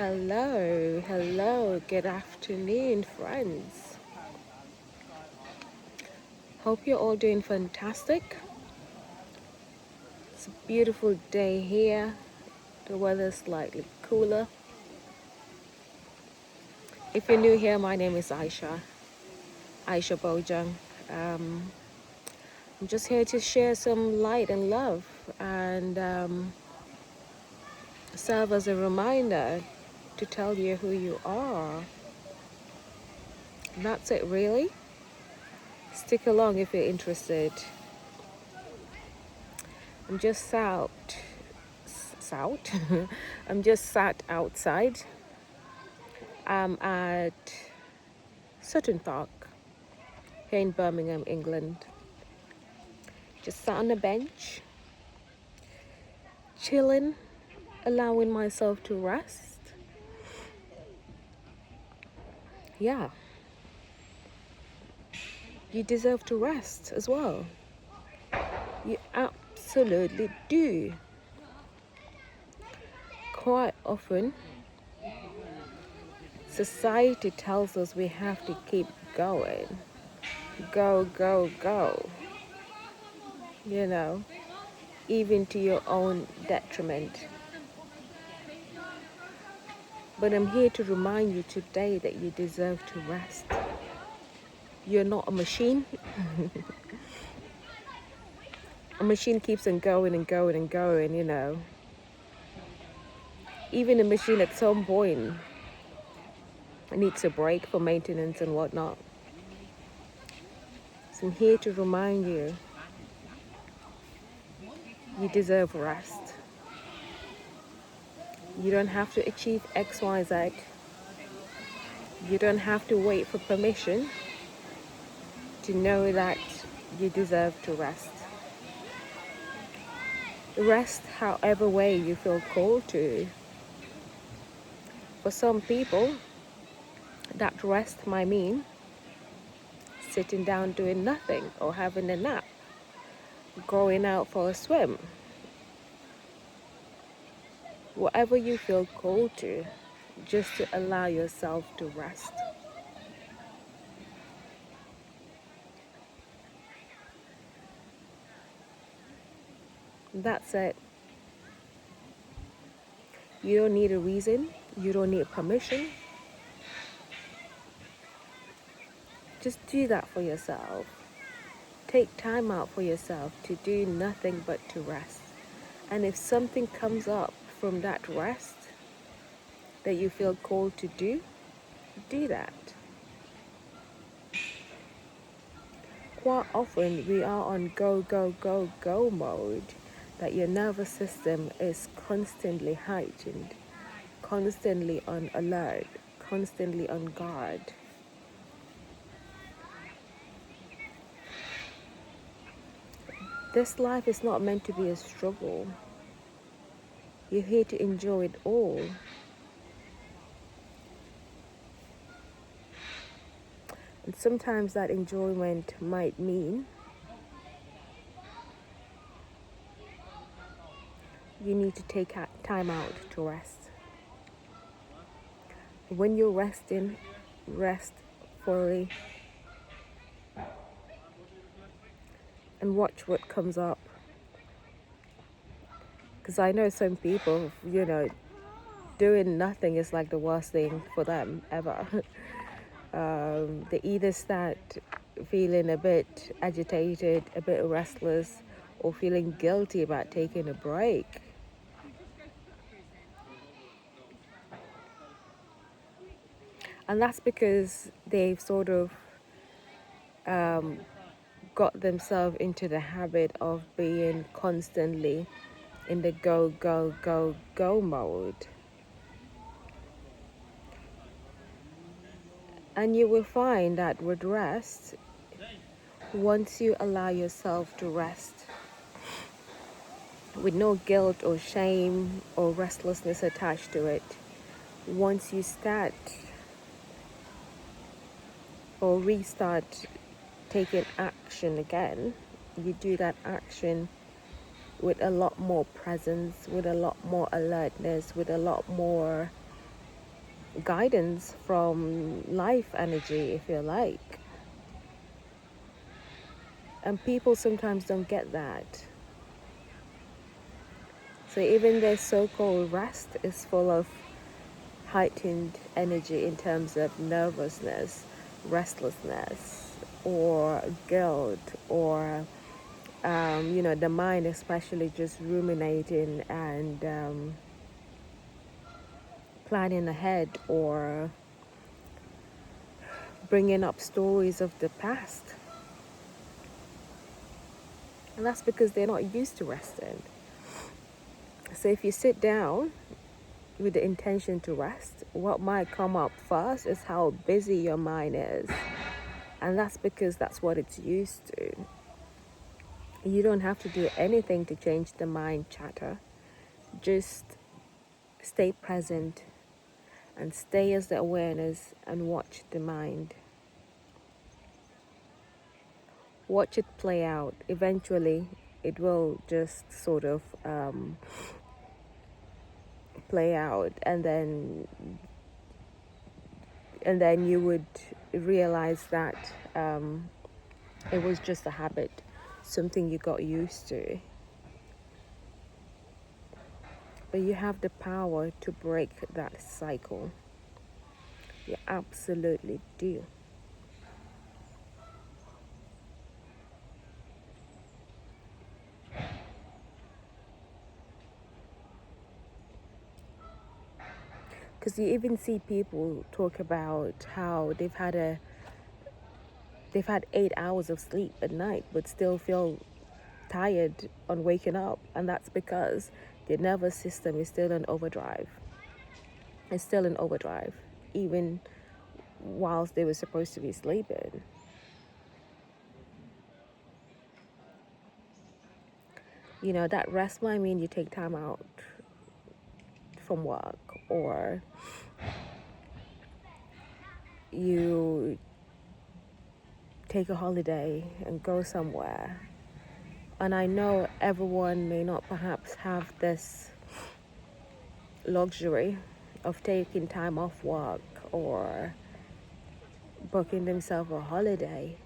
Hello, good afternoon, friends. Hope you're all doing fantastic. It's a beautiful day here. The weather's slightly cooler. If you're new here, my name is Aisha Bojang. Um, I'm just here to share some light and love and serve as a reminder to tell you who you are. That's it, really. Stick along if you're interested. I'm just out. I'm just sat outside. I'm at Sutton Park here in Birmingham, England. Just sat on a bench, chilling, allowing myself to rest. Yeah, you deserve to rest as well. You absolutely do. Quite often, society tells us we have to keep going. Go, go, go. You know, even to your own detriment. But I'm here to remind you today that you deserve to rest. You're not a machine. A machine keeps on going and going and going, you know. Even a machine at some point needs a break for maintenance and whatnot. So I'm here to remind you, you deserve rest. You don't have to achieve X, Y, Z. You don't have to wait for permission to know that you deserve to rest. Rest however way you feel called to. For some people, that rest might mean sitting down doing nothing or having a nap, going out for a swim. Whatever you feel called to, just to allow yourself to rest. That's it. You don't need a reason, you don't need permission. Just do that for yourself. Take time out for yourself to do nothing but to rest. And if something comes up from that rest that you feel called to do that. Quite often we are on go, go, go, go mode, that your nervous system is constantly heightened, constantly on alert, constantly on guard. This life is not meant to be a struggle. You're here to enjoy it all. And sometimes that enjoyment might mean you need to take time out to rest. When you're resting, rest fully and watch what comes up. Because I know some people, doing nothing is like the worst thing for them ever. They either start feeling a bit agitated, a bit restless, or feeling guilty about taking a break. And that's because they've sort of got themselves into the habit of being constantly in the go, go, go, go mode. And you will find that with rest, once you allow yourself to rest with no guilt or shame or restlessness attached to it, once you start or restart taking action again, you do that action with a lot more presence, with a lot more alertness, with a lot more guidance from life energy, if you like. And people sometimes don't get that. So even their so-called rest is full of heightened energy in terms of nervousness, restlessness, or guilt, or the mind especially just ruminating and planning ahead, or bringing up stories of the past. And that's because they're not used to resting. So if you sit down with the intention to rest, what might come up first is how busy your mind is. And that's because that's what it's used to. You don't have to do anything to change the mind chatter. Just stay present and stay as the awareness and watch the mind. Watch it play out. Eventually, it will just sort of play out, and then you would realize that it was just a habit, something you got used to. But you have the power to break that cycle. You absolutely do. Because you even see people talk about how they've had 8 hours of sleep at night but still feel tired on waking up, and that's because their nervous system is still in overdrive. It's still in overdrive, even whilst they were supposed to be sleeping. That rest might mean you take time out from work, or you take a holiday and go somewhere. And I know everyone may not perhaps have this luxury of taking time off work or booking themselves a holiday.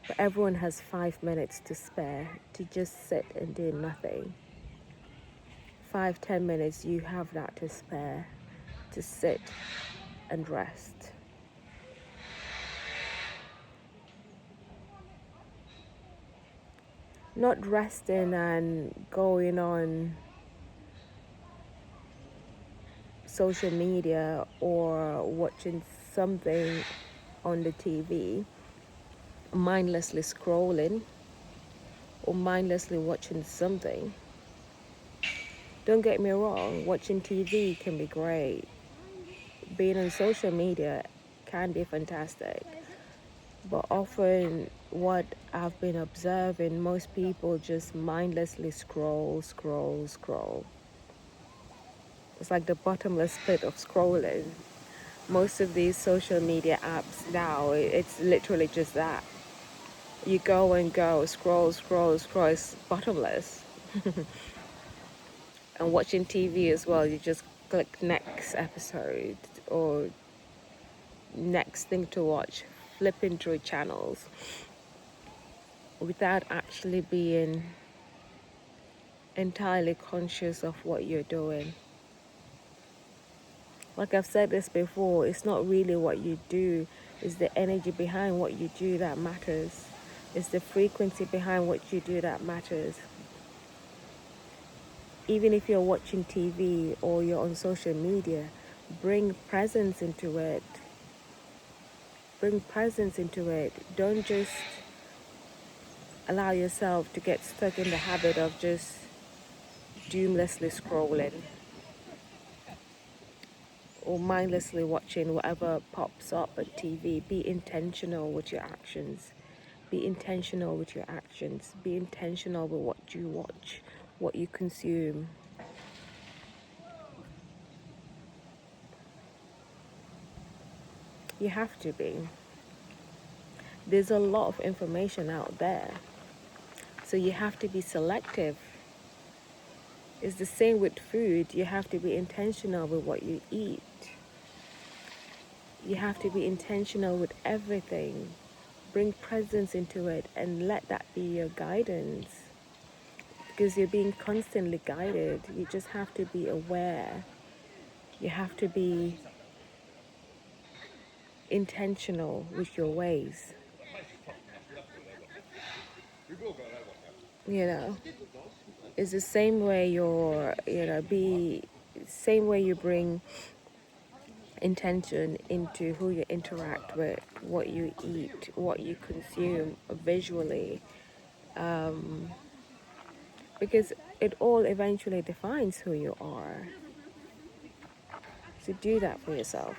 But everyone has 5 minutes to spare to just sit and do nothing. 5-10 minutes, you have that to spare to sit and rest. Not resting and going on social media or watching something on the TV, mindlessly scrolling or mindlessly watching something. Don't get me wrong, watching TV can be great. Being on social media can be fantastic. But often what I've been observing, most people just mindlessly scroll. It's like the bottomless pit of scrolling. Most of these social media apps now, it's literally just that. You go and go, scroll, it's bottomless. And watching TV as well, you just click next episode or next thing to watch, flipping through channels without actually being entirely conscious of what you're doing. Like I've said this before, it's not really what you do, it's the energy behind what you do that matters. It's the frequency behind what you do that matters. Even if you're watching TV or you're on social media, bring presence into it. Bring presence into it. Don't just allow yourself to get stuck in the habit of just doomlessly scrolling or mindlessly watching whatever pops up at TV. Be intentional with your actions. Be intentional with your actions. Be intentional with what you watch, what you consume. You have to be. There's a lot of information out there. So you have to be selective It's the same with food. You have to be intentional with what you eat. You have to be intentional with everything. Bring presence into it and let that be your guidance. Because you're being constantly guided. You just have to be aware. You have to be intentional with your ways. You know, it's the same way same way you bring intention into who you interact with, what you eat, what you consume visually, because it all eventually defines who you are. So do that for yourself.